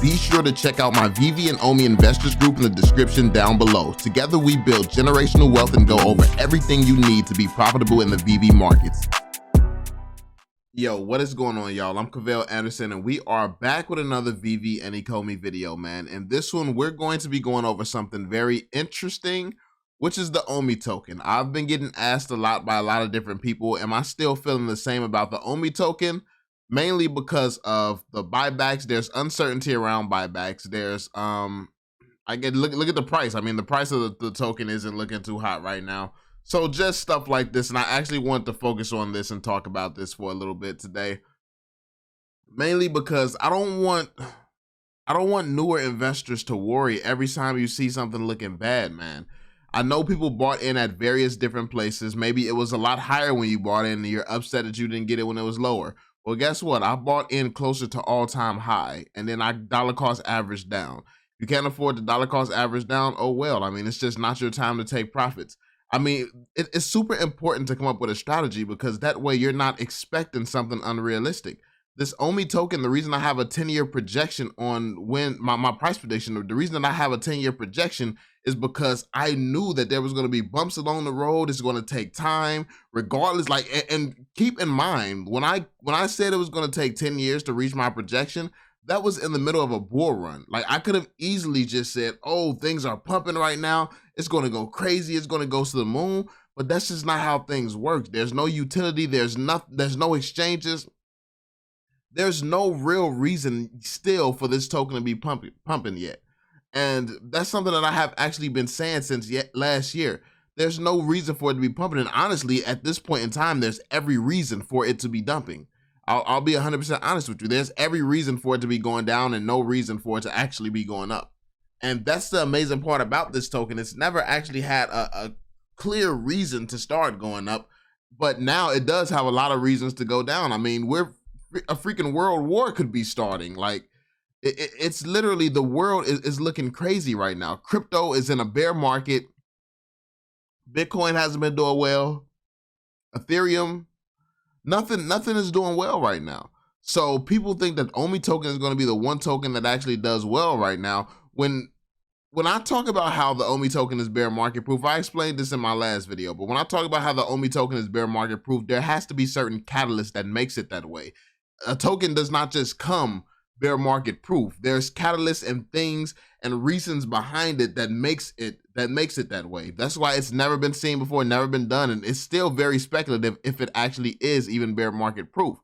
Be sure to check out my VV and Omi Investors group in the description down below. Together we build generational wealth and go over everything you need to be profitable in the VV markets. Yo, what is going on, y'all? I'm Cavell Anderson, and we are back with another VV and Ecomi video, man. In this one, we're going to be going over something very interesting, which is the Omi token. I've been getting asked a lot by a lot of different people, am I still feeling the same about the Omi token? Mainly because of the buybacks. There's uncertainty around buybacks. There's look at the price. I mean, the price of the token isn't looking too hot right now. So just stuff like this, and I actually want to focus on this and talk about this for a little bit today. Mainly because I don't want newer investors to worry every time you see something looking bad, man. I know people bought in at various different places. Maybe it was a lot higher when you bought in and you're upset that you didn't get it when it was lower. Well, guess what? I bought in closer to all-time high, and then I dollar cost average down. If you can't afford the dollar cost average down, oh well. I mean, it's just not your time to take profits. I mean, it's super important to come up with a strategy because that way you're not expecting something unrealistic. This Omi token, the reason I have a 10-year projection on when my price prediction, the reason that I have a 10-year projection is because I knew that there was going to be bumps along the road. It's going to take time, regardless. And keep in mind, when I said it was going to take 10 years to reach my projection, that was in the middle of a bull run. Like, I could have easily just said, oh, things are pumping right now. It's going to go crazy. It's going to go to the moon. But that's just not how things work. There's no utility. There's no exchanges. There's no real reason still for this token to be pumping yet. And that's something that I have actually been saying since last year. There's no reason for it to be pumping. And honestly, at this point in time, there's every reason for it to be dumping. I'll be 100% honest with you. There's every reason for it to be going down and no reason for it to actually be going up. And that's the amazing part about this token. It's never actually had a clear reason to start going up. But now it does have a lot of reasons to go down. I mean, a freaking world war could be starting. Like, it's literally, the world is looking crazy right now. Crypto is in a bear market. Bitcoin hasn't been doing well. Ethereum, nothing is doing well right now. So people think that Omi token is going to be the one token that actually does well right now. When I talk about how the Omi token is bear market proof, I explained this in my last video, but when I talk about how the Omi token is bear market proof, there has to be certain catalysts that makes it that way. A token does not just come bear market proof. There's catalysts and things and reasons behind it that makes it that way. That's why it's never been seen before, never been done, and it's still very speculative if it actually is even bear market proof.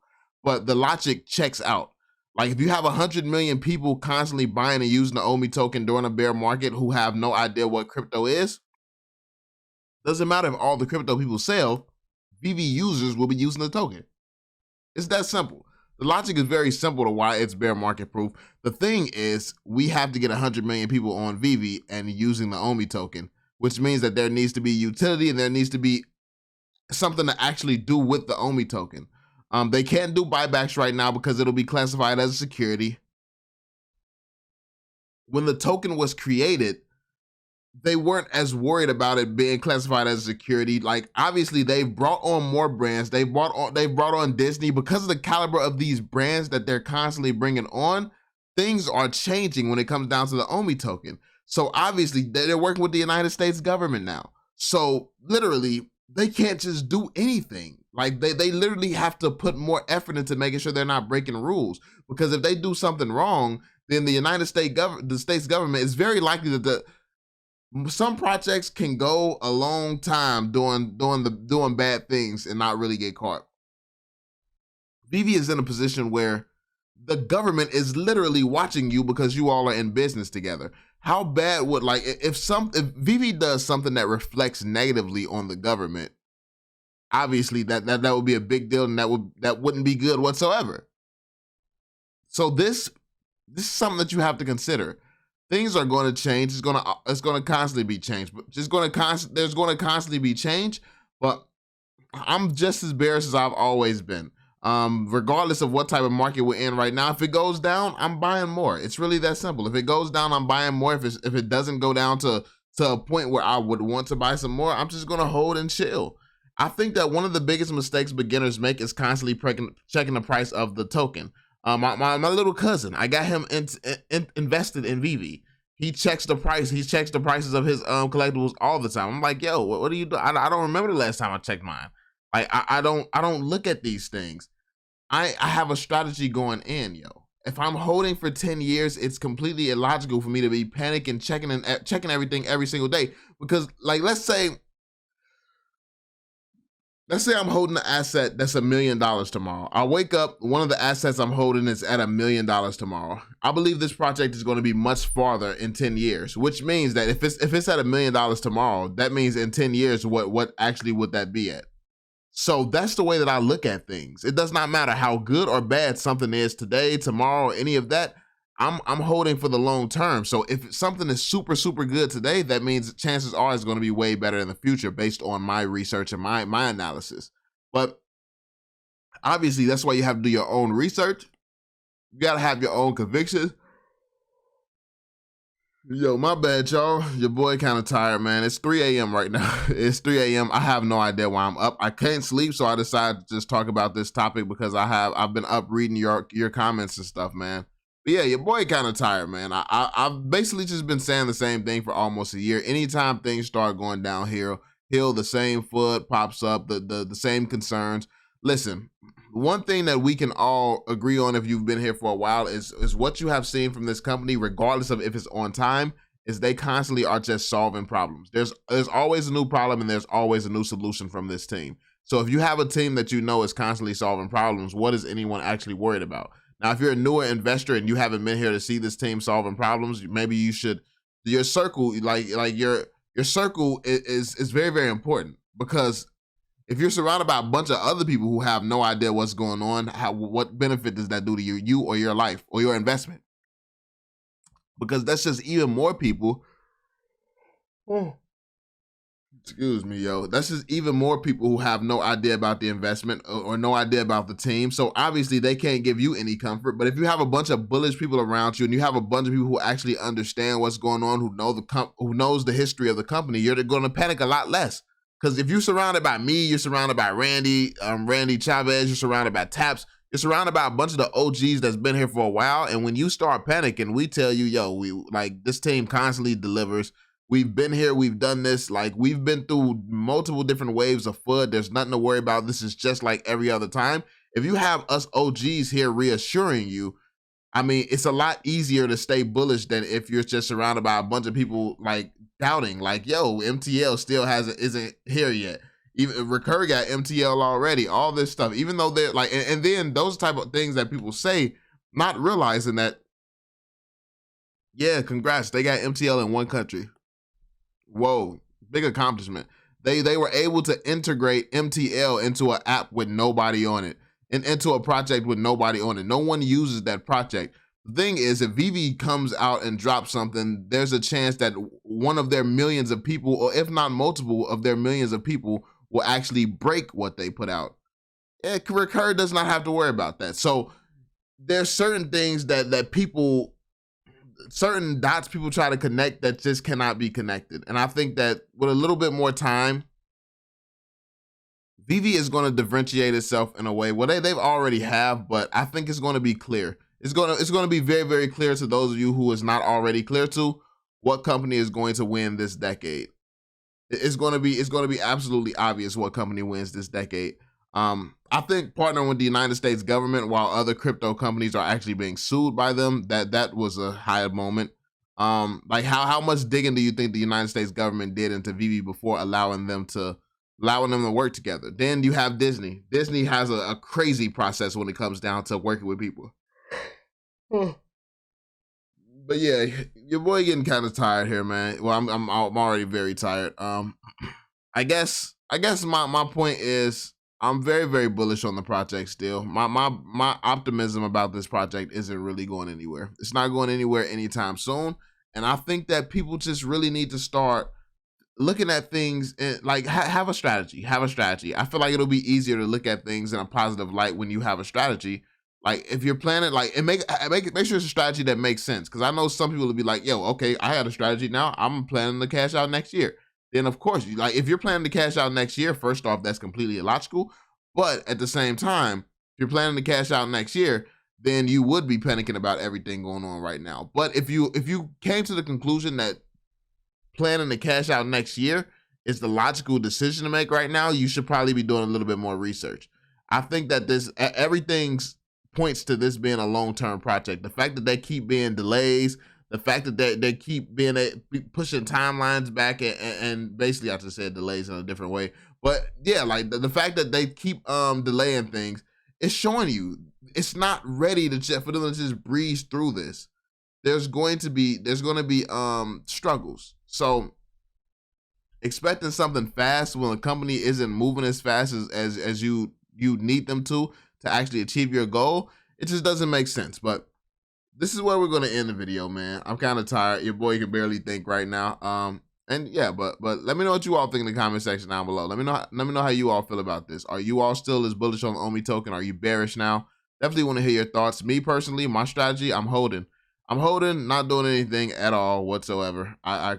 But the logic checks out. Like, if you have 100 million people constantly buying and using the Omi token during a bear market who have no idea what crypto is, doesn't matter if all the crypto people sell, VV users will be using the token. It's that simple. The logic is very simple to why it's bear market proof. The thing is, we have to get 100 million people on VV and using the Omi token, which means that there needs to be utility and there needs to be something to actually do with the Omi token. They can't do buybacks right now because it'll be classified as a security. When the token was created, they weren't as worried about it being classified as security. Like, obviously they've brought on more brands. They've brought on Disney. Because of the caliber of these brands that they're constantly bringing on, things are changing when it comes down to the Omi token. So obviously they're working with the United States government now. So literally they can't just do anything. Like, they literally have to put more effort into making sure they're not breaking rules. Because if they do something wrong, then the United States government is very likely that some projects can go a long time doing bad things and not really get caught. VV is in a position where the government is literally watching you because you all are in business together. How bad would, like, if VV does something that reflects negatively on the government, obviously that would be a big deal, and that wouldn't be good whatsoever. So this is something that you have to consider. Things are going to change. It's going to constantly be changed. But there's going to constantly be change. But I'm just as bearish as I've always been. Regardless of what type of market we're in right now, if it goes down, I'm buying more. It's really that simple. If it goes down, I'm buying more. If it doesn't go down to a point where I would want to buy some more, I'm just going to hold and chill. I think that one of the biggest mistakes beginners make is constantly checking the price of the token. My little cousin, I got him invested in VeVe. He checks the price. He checks the prices of his collectibles all the time. I'm like, yo, what do you do? I don't remember the last time I checked mine. Like I don't look at these things. I have a strategy going in, yo. If I'm holding for 10 years, it's completely illogical for me to be panicking, checking everything every single day. Because like, let's say I'm holding an asset that's $1 million tomorrow. I wake up, one of the assets I'm holding is at $1 million tomorrow. I believe this project is going to be much farther in 10 years, which means that if it's at $1 million tomorrow, that means in 10 years, what actually would that be at? So that's the way that I look at things. It does not matter how good or bad something is today, tomorrow, any of that. I'm holding for the long term. So if something is super, super good today, that means chances are it's going to be way better in the future based on my research and my analysis. But obviously, that's why you have to do your own research. You got to have your own convictions. Yo, my bad, y'all. Your boy kind of tired, man. It's 3 a.m. right now. It's 3 a.m. I have no idea why I'm up. I can't sleep, so I decided to just talk about this topic because I've been up reading your comments and stuff, man. But yeah, your boy kind of tired, man. I've basically just been saying the same thing for almost a year. Anytime things start going downhill, the same foot pops up, the same concerns. Listen, one thing that we can all agree on if you've been here for a while is what you have seen from this company, regardless of if it's on time, is they constantly are just solving problems. There's always a new problem and there's always a new solution from this team. So if you have a team that you know is constantly solving problems, what is anyone actually worried about? Now, if you're a newer investor and you haven't been here to see this team solving problems, maybe you should, your circle, your circle is very, very important, because if you're surrounded by a bunch of other people who have no idea what's going on, what benefit does that do to you or your life or your investment? Because that's just even more people. Excuse me, yo. That's just even more people who have no idea about the investment or no idea about the team. So obviously they can't give you any comfort. But if you have a bunch of bullish people around you and you have a bunch of people who actually understand what's going on, who knows the history of the company, you're going to panic a lot less. Because if you're surrounded by me, you're surrounded by Randy Chavez, you're surrounded by Taps, you're surrounded by a bunch of the OGs that's been here for a while. And when you start panicking, we tell you, yo, this team constantly delivers. We've been here, we've done this, we've been through multiple different waves of FUD. There's nothing to worry about. This is just like every other time. If you have us OGs here reassuring you, I mean, it's a lot easier to stay bullish than if you're just surrounded by a bunch of people doubting, yo, MTL still isn't here yet. Even Recur got MTL already, all this stuff, even though they're and then those type of things that people say, not realizing that, yeah, congrats, they got MTL in one country. Whoa, big accomplishment. They were able to integrate MTL into an app with nobody on it and into a project with nobody on it. No one uses that project. The thing is, if VeVe comes out and drops something, there's a chance that one of their millions of people, or if not multiple of their millions of people, will actually break what they put out. Recur does not have to worry about that. So there's certain things that people, certain dots people try to connect that just cannot be connected. And I think that with a little bit more time, VeVe is going to differentiate itself in a way. Well, they've already have, but I think it's going to be clear. It's going to be very, very clear to those of you who is not already clear to what company is going to win this decade. It's going to be absolutely obvious what company wins this decade. I think partnering with the United States government while other crypto companies are actually being sued by them, that was a high moment. How much digging do you think the United States government did into VeVe before allowing them to work together? Then you have Disney. Disney has a crazy process when it comes down to working with people. But yeah, your boy getting kind of tired here, man. Well, I'm already very tired. I guess my point is, I'm very, very bullish on the project still. My optimism about this project isn't really going anywhere. It's not going anywhere anytime soon. And I think that people just really need to start looking at things and have a strategy. Have a strategy. I feel like it'll be easier to look at things in a positive light when you have a strategy. If you're planning, make sure it's a strategy that makes sense. Because I know some people will be like, yo, okay, I had a strategy now. I'm planning to cash out next year. Then of course, if you're planning to cash out next year, first off, that's completely illogical. But at the same time, if you're planning to cash out next year, then you would be panicking about everything going on right now. But if you came to the conclusion that planning to cash out next year is the logical decision to make right now, you should probably be doing a little bit more research. I think that everything points to this being a long-term project. The fact that they keep being delays, the fact that they keep being pushing timelines back, and basically I just said delays in a different way. But yeah, like the fact that they keep delaying things, it's showing you it's not ready to for them to just breeze through this. There's going to be struggles. So expecting something fast when a company isn't moving as fast as you need them to actually achieve your goal, it just doesn't make sense. But this is where we're going to end the video, man. I'm kind of tired. Your boy can barely think right now. And yeah, but let me know what you all think in the comment section down below. Let me know how you all feel about this. Are you all still as bullish on the OMI token? Are you bearish now? Definitely want to hear your thoughts. Me personally, my strategy, I'm holding, not doing anything at all whatsoever. I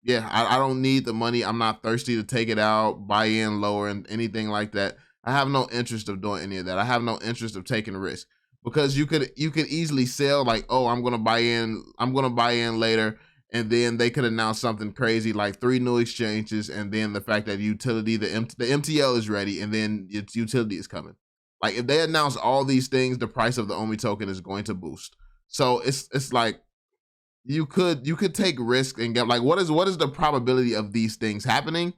don't need the money. I'm not thirsty to take it out, buy in lower, and anything like that. I have no interest of doing any of that. I have no interest of taking risk, because you could easily sell like, oh, I'm gonna buy in later, and then they could announce something crazy like 3 new exchanges, and then the fact that utility, the MTL is ready, and then its utility is coming. Like if they announce all these things, the price of the OMI token is going to boost. So it's like you could take risk and get like, what is the probability of these things happening?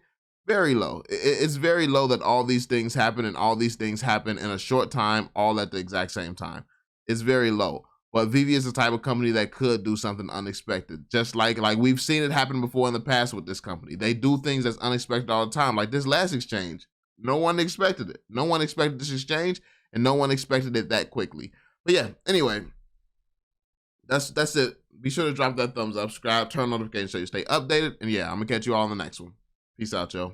Very low. It's very low that all these things happen, and all these things happen in a short time, all at the exact same time. It's very low. But VeVe is the type of company that could do something unexpected. Just like we've seen it happen before in the past with this company. They do things that's unexpected all the time. Like this last exchange, no one expected it. No one expected this exchange, and no one expected it that quickly. But yeah, anyway, that's it. Be sure to drop that thumbs up, subscribe, turn on notifications so you stay updated. And yeah, I'm gonna catch you all in the next one. Peace out, yo.